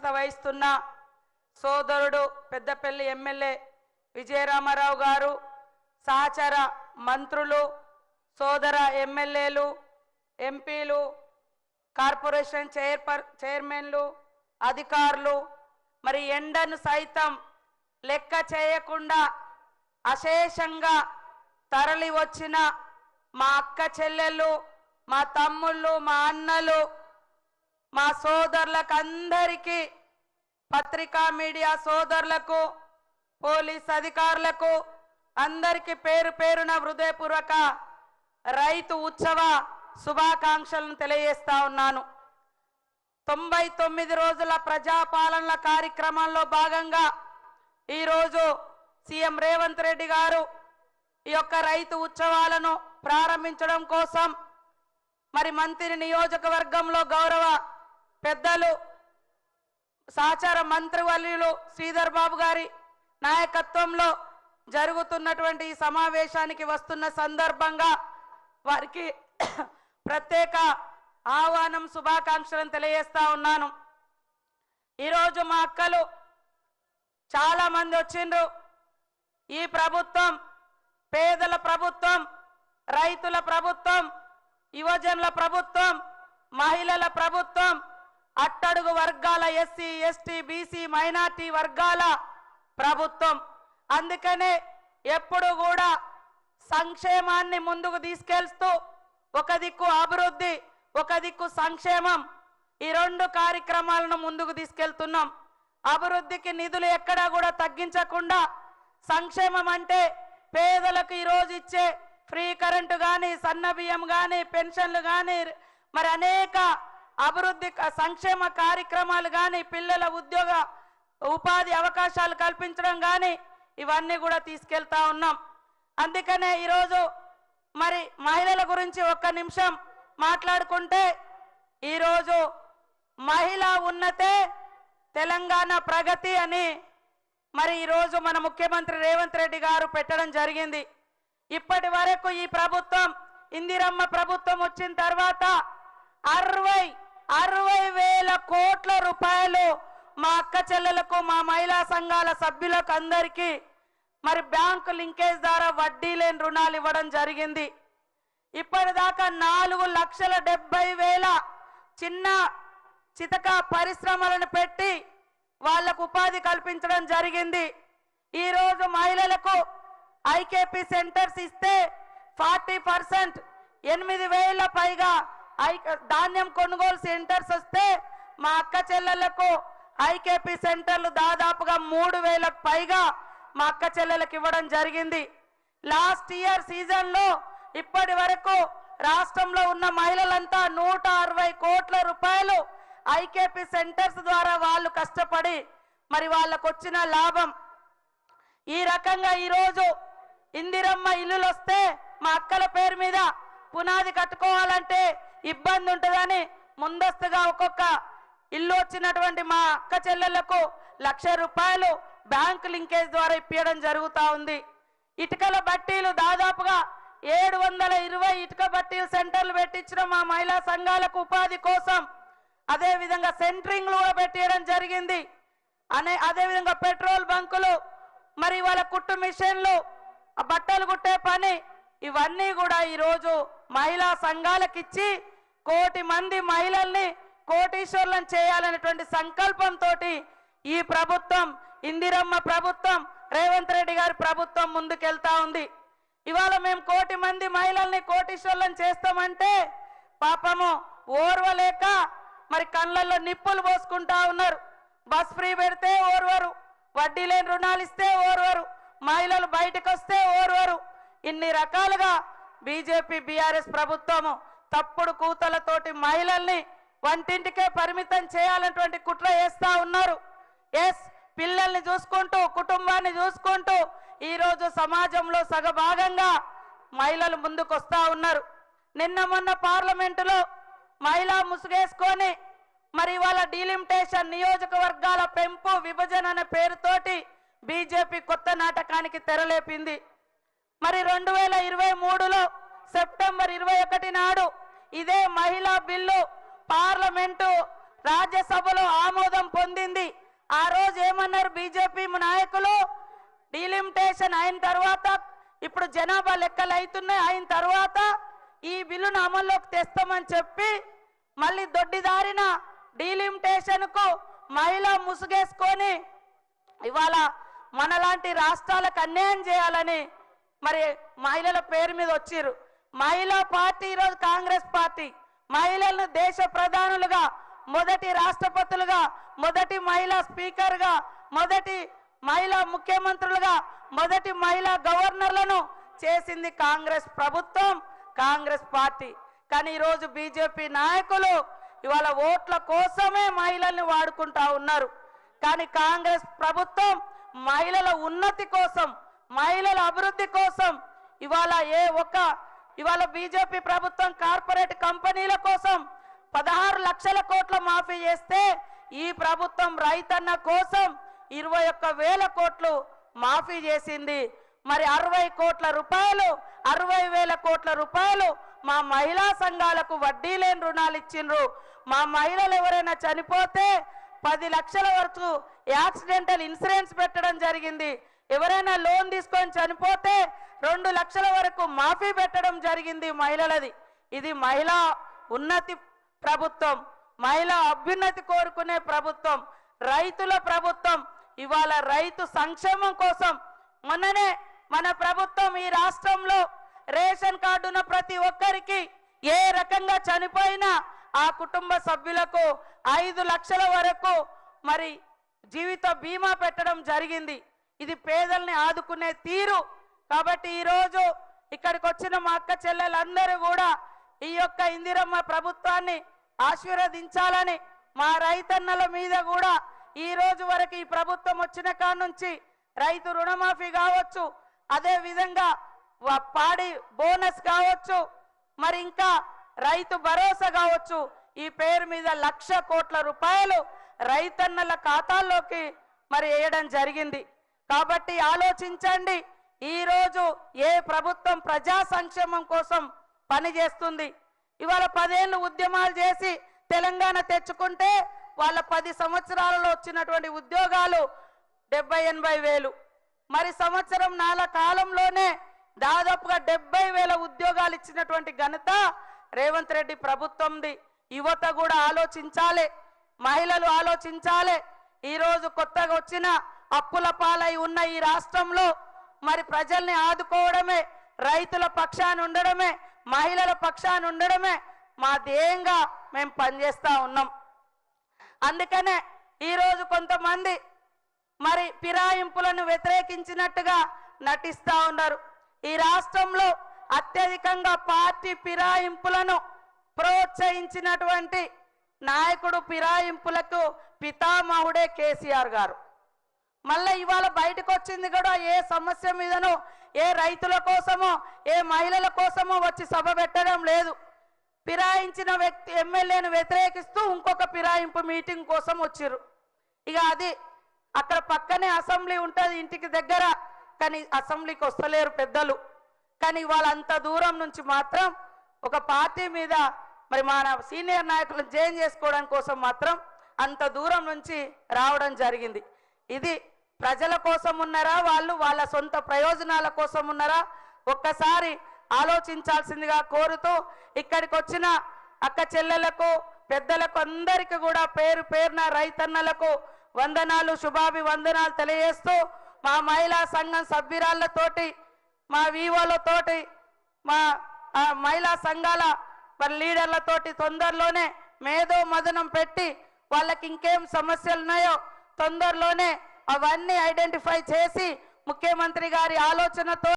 అధ్యక్షత వహిస్తున్న సోదరుడు పెద్దపల్లి ఎమ్మెల్యే విజయరామారావు గారు, సహచర మంత్రులు, సోదర ఎమ్మెల్యేలు, ఎంపీలు, కార్పొరేషన్ చైర్మన్లు, అధికారులు, మరి ఎండను సైతం లెక్క చేయకుండా అశేషంగా తరలి వచ్చిన మా అక్క చెల్లెళ్ళు, మా తమ్ముళ్ళు, మా అన్నలు, మా సోదరులకు అందరికీ, పత్రికా మీడియా సోదరులకు, పోలీస్ అధికారులకు అందరికీ పేరు పేరున హృదయపూర్వక రైతు ఉత్సవ శుభాకాంక్షలను తెలియజేస్తా ఉన్నాను. 99 రోజుల ప్రజాపాలన కార్యక్రమంలో భాగంగా ఈరోజు సీఎం రేవంత్ రెడ్డి గారు ఈ యొక్క రైతు ఉత్సవాలను ప్రారంభించడం కోసం మరి మంత్రి నియోజకవర్గంలో గౌరవ పెద్దలు సహచార మంత్రివర్యులు శ్రీధర్ బాబు గారి నాయకత్వంలో జరుగుతున్నటువంటి ఈ సమావేశానికి వస్తున్న సందర్భంగా వారికి ప్రత్యేక ఆహ్వానం, శుభాకాంక్షలను తెలియజేస్తా ఉన్నాను. ఈరోజు మా అక్కలు చాలా మంది వచ్చిండ్రు. ఈ ప్రభుత్వం పేదల ప్రభుత్వం, రైతుల ప్రభుత్వం, యువజనుల ప్రభుత్వం, మహిళల ప్రభుత్వం, అట్టడుగు వర్గాల ఎస్సీ, ఎస్టీ, బీసీ, మైనార్టీ వర్గాల ప్రభుత్వం. అందుకనే ఎప్పుడు కూడా సంక్షేమాన్ని ముందుకు తీసుకెళ్తూ ఒక దిక్కు అభివృద్ధి, ఒక దిక్కు సంక్షేమం, ఈ రెండు కార్యక్రమాలను ముందుకు తీసుకెళ్తున్నాం. అభివృద్ధికి నిధులు ఎక్కడా కూడా తగ్గించకుండా, సంక్షేమం అంటే పేదలకు ఈరోజు ఇచ్చే ఫ్రీ కరెంటు కానీ, సన్న బియ్యం కానీ, పెన్షన్లు కానీ, మరి అనేక అభివృద్ధి సంక్షేమ కార్యక్రమాలు కానీ, పిల్లల ఉద్యోగ ఉపాధి అవకాశాలు కల్పించడం కానీ ఇవన్నీ కూడా తీసుకెళ్తా ఉన్నాం. అందుకనే ఈరోజు మరి మహిళల గురించి ఒక్క నిమిషం మాట్లాడుకుంటే, ఈరోజు మహిళా ఉన్నతే తెలంగాణ ప్రగతి అని మరి ఈరోజు మన ముఖ్యమంత్రి రేవంత్ రెడ్డి గారు పెట్టడం జరిగింది. ఇప్పటి వరకు ఈ ప్రభుత్వం, ఇందిరమ్మ ప్రభుత్వం వచ్చిన తర్వాత 60,000 కోట్ల రూపాయలు మా అక్క చెల్లెలకు, మా మహిళా సంఘాల సభ్యులకు అందరికీ మరి బ్యాంకు లింకేజ్ ద్వారా వడ్డీ లేని రుణాలు ఇవ్వడం జరిగింది. ఇప్పటిదాకా 4,70,000 చిన్న చితక పరిశ్రమలను పెట్టి వాళ్లకు ఉపాధి కల్పించడం జరిగింది. ఈరోజు మహిళలకు ఐకేపీ సెంటర్స్ ఇస్తే 40%, 8,000 పైగా ధాన్యం కొనుగోలు సెంటర్స్ వస్తే మా అక్క చెల్లెళ్లకు ఐకేపీ సెంటర్లు దాదాపుగా 3,000 పైగా మా అక్క చెల్లెలకు ఇవ్వడం జరిగింది. లాస్ట్ ఇయర్ సీజన్లో ఇప్పటి వరకు రాష్ట్రంలో ఉన్న మహిళలంతా 160 కోట్ల రూపాయలు ఐకేపీ సెంటర్స్ ద్వారా వాళ్ళు కష్టపడి మరి వాళ్ళకు వచ్చిన లాభం. ఈ రకంగా ఈరోజు ఇందిరమ్మ ఇల్లులు వస్తే మా అక్కల పేరు మీద పునాది కట్టుకోవాలంటే ఇబ్బంది ఉంటుందని ముందస్తుగా ఒక్కొక్క ఇల్లు వచ్చినటువంటి మా అక్క చెల్లెళ్లకు 1,00,000 రూపాయలు బ్యాంకు లింకేజ్ ద్వారా ఇప్పించడం జరుగుతూ ఉంది. ఇటుకల బట్టీలు దాదాపుగా 720 ఇటుక బట్టీలు సెంటర్లు పెట్టించిన మా మహిళా సంఘాలకు ఉపాధి కోసం. అదేవిధంగా సెంట్రింగ్లు కూడా పెట్టియడం జరిగింది. అదేవిధంగా పెట్రోల్ బంకులు, మరి వాళ్ళ కుట్టు మిషన్లు, బట్టలు కుట్టే పని, ఇవన్నీ కూడా ఈరోజు మహిళా సంఘాలకు ఇచ్చి 1 కోటి మంది మహిళల్ని కోటీశ్వర్లను చేయాలనేటువంటి సంకల్పంతో ఈ ప్రభుత్వం, ఇందిరమ్మ ప్రభుత్వం, రేవంత్ రెడ్డి గారి ప్రభుత్వం ముందుకెళ్తా ఉంది. ఇవాళ మేము 1 కోటి మంది మహిళల్ని కోటీశ్వర్లను చేస్తామంటే పాపము ఓర్వలేక మరి కళ్ళల్లో నిప్పులు పోసుకుంటా ఉన్నారు. బస్ ఫ్రీ పెడితే ఓర్వరు, వడ్డీ లేని రుణాలు ఇస్తే ఓర్వరు, మహిళలు బయటకు వస్తే ఓర్వరు. ఇన్ని రకాలుగా బీజేపీ బీఆర్ఎస్ ప్రభుత్వము తప్పుడు కూతలతోటి మహిళల్ని వంటింటికే పరిమితం చేయాలన్నటువంటి కుట్ర చేస్తా ఉన్నారు. పిల్లల్ని చూసుకుంటూ, కుటుంబాన్ని చూసుకుంటూ ఈరోజు సమాజంలో సగభాగంగా మహిళలు ముందుకు వస్తా ఉన్నారు. నిన్న మొన్న పార్లమెంటులో మహిళా ముసుగేసుకొని మరి వాళ్ళ డీలిమిటేషన్, నియోజకవర్గాల పెంపు, విభజన అనే పేరుతోటి బీజేపీ కొత్త నాటకానికి తెరలేపింది. మరి 2023లో సెప్టెంబర్ 21 నాడు ఇదే మహిళా బిల్లు పార్లమెంటు రాజ్యసభలో ఆమోదం పొందింది. ఆ రోజు ఏమన్నారు బీజేపీ నాయకులు? డీలిమిటేషన్ అయిన తర్వాత, ఇప్పుడు జనాభా లెక్కలు అవుతున్నాయి, అయిన తర్వాత ఈ బిల్లును అమల్లోకి తెస్తామని చెప్పి మళ్ళీ దొడ్డిదారిన డీలిమిటేషన్ కు మహిళ ముసుగేసుకొని ఇవాళ మనలాంటి రాష్ట్రాలకు అన్యాయం చేయాలని మరి మహిళల పేరు మీద వచ్చిర్రు. మహిళా పార్టీ ఈరోజు కాంగ్రెస్ పార్టీ మహిళలను దేశ ప్రధానులుగా, మొదటి రాష్ట్రపతులుగా, మొదటి మహిళా స్పీకర్గా, మొదటి మహిళా ముఖ్యమంత్రులుగా, మొదటి మహిళా గవర్నర్లను చేసింది కాంగ్రెస్ ప్రభుత్వం, కాంగ్రెస్ పార్టీ. కానీ ఈరోజు బీజేపీ నాయకులు ఇవాళ ఓట్ల కోసమే మహిళల్ని వాడుకుంటా ఉన్నారు. కానీ కాంగ్రెస్ ప్రభుత్వం మహిళల ఉన్నతి కోసం, మహిళల అభివృద్ధి కోసం ఇవాళ బీజేపీ ప్రభుత్వం కార్పొరేట్ కంపెనీల కోసం 16 లక్షల కోట్ల మాఫీ చేస్తే ఈ ప్రభుత్వం రైతన్న కోసం 21,000 కోట్లు మాఫీ చేసింది. మరి 60 కోట్ల రూపాయలు, 60,000 కోట్ల రూపాయలు మా మహిళా సంఘాలకు వడ్డీ లేని రుణాలు ఇచ్చిండ్రు. మా మహిళలు ఎవరైనా చనిపోతే 10 లక్షల వరకు యాక్సిడెంటల్ ఇన్సూరెన్స్ పెట్టడం జరిగింది. ఎవరైనా లోన్ తీసుకొని చనిపోతే 2 లక్షల వరకు మాఫీ పెట్టడం జరిగింది మహిళలది. ఇది మహిళా ఉన్నతి ప్రభుత్వం, మహిళా అభ్యున్నతి కోరుకునే ప్రభుత్వం, రైతుల ప్రభుత్వం. ఇవాళ రైతు సంక్షేమం కోసం మొన్ననే మన ప్రభుత్వం ఈ రాష్ట్రంలో రేషన్ కార్డు ఉన్న ప్రతి ఒక్కరికి ఏ రకంగా చనిపోయినా ఆ కుటుంబ సభ్యులకు 5 లక్షల వరకు మరి జీవిత బీమా పెట్టడం జరిగింది. ఇది పేదల్ని ఆదుకునే తీరు. కాబట్టి ఈరోజు ఇక్కడికి వచ్చిన మా అక్క చెల్లెలందరూ కూడా ఈ యొక్క ఇందిరమ్మ ప్రభుత్వాన్ని ఆశీర్వదించాలని, మా రైతన్నల మీద కూడా ఈ రోజు వరకు ఈ ప్రభుత్వం వచ్చిన కాడ నుంచి రైతు రుణమాఫీ కావచ్చు, అదే విధంగా పాడి బోనస్ కావచ్చు, మరి ఇంకా రైతు భరోసా కావచ్చు, ఈ పేరు మీద 1,00,000 కోట్ల రూపాయలు రైతన్నల ఖాతాల్లోకి మరి వేయడం జరిగింది. కాబట్టి ఆలోచించండి, ఈరోజు ఏ ప్రభుత్వం ప్రజా సంక్షేమం కోసం పనిచేస్తుంది. ఇవాళ 10 ఏళ్ళు ఉద్యమాలు చేసి తెలంగాణ తెచ్చుకుంటే వాళ్ళ 10 సంవత్సరాలలో వచ్చినటువంటి ఉద్యోగాలు 70-80 వేలు. మరి సంవత్సరం 4 కాలంలోనే దాదాపుగా 70,000 ఉద్యోగాలు ఇచ్చినటువంటి ఘనత రేవంత్ రెడ్డి ప్రభుత్వంది. యువత కూడా ఆలోచించాలి, మహిళలు ఆలోచించాలి. ఈరోజు కొత్తగా వచ్చిన అప్పుల పాలై ఉన్న ఈ రాష్ట్రంలో మరి ప్రజల్ని ఆదుకోవడమే, రైతుల పక్షాన ఉండడమే, మహిళల పక్షాన ఉండడమే మా ధ్యేయంగా మేము పనిచేస్తా ఉన్నాం. అందుకనే ఈరోజు కొంతమంది మరి ఫిరాయింపులను వ్యతిరేకించినట్టుగా నటిస్తా ఉన్నారు. ఈ రాష్ట్రంలో అత్యధికంగా పార్టీ ఫిరాయింపులను ప్రోత్సహించినటువంటి నాయకుడు, ఫిరాయింపులకు పితామహుడే కేసీఆర్ గారు. మళ్ళీ ఇవాళ బయటకు వచ్చింది కూడా ఏ సమస్య మీదనో, ఏ రైతుల కోసమో, ఏ మహిళల కోసమో వచ్చి సభ పెట్టడం లేదు. ఫిరాయించిన వ్యక్తి ఎమ్మెల్యేను వ్యతిరేకిస్తూ ఇంకొక ఫిరాయింపు మీటింగ్ కోసం వచ్చిర్రు. ఇక అది అక్కడ పక్కనే అసెంబ్లీ ఉంటుంది ఇంటికి దగ్గర, కానీ అసెంబ్లీకి వస్తలేరు పెద్దలు. కానీ వాళ్ళంత దూరం నుంచి మాత్రం ఒక పార్టీ మీద మరి మన సీనియర్ నాయకులను జైన్ చేసుకోవడం కోసం మాత్రం అంత దూరం నుంచి రావడం జరిగింది. ఇది ప్రజల కోసం ఉన్నారా, వాళ్ళు వాళ్ళ సొంత ప్రయోజనాల కోసం ఉన్నారా? ఒక్కసారి ఆలోచించాల్సిందిగా కోరుతూ ఇక్కడికి వచ్చిన అక్క చెల్లెలకు, పెద్దలకు అందరికీ కూడా పేరు పేరున రైతన్నలకు వందనాలు, శుభాభివందనాలు తెలియజేస్తూ మా మహిళా సంఘం సభ్యురాళ్లతోటి, మా వీవోలతోటి, మా మహిళా సంఘాల లీడర్లతోటి తొందరలోనే మేధో మదనం పెట్టి వాళ్ళకి ఇంకేం సమస్యలు ఉన్నాయో తొందరలోనే అవన్నీ ఐడెంటిఫై చేసి ముఖ్యమంత్రి గారి ఆలోచనతో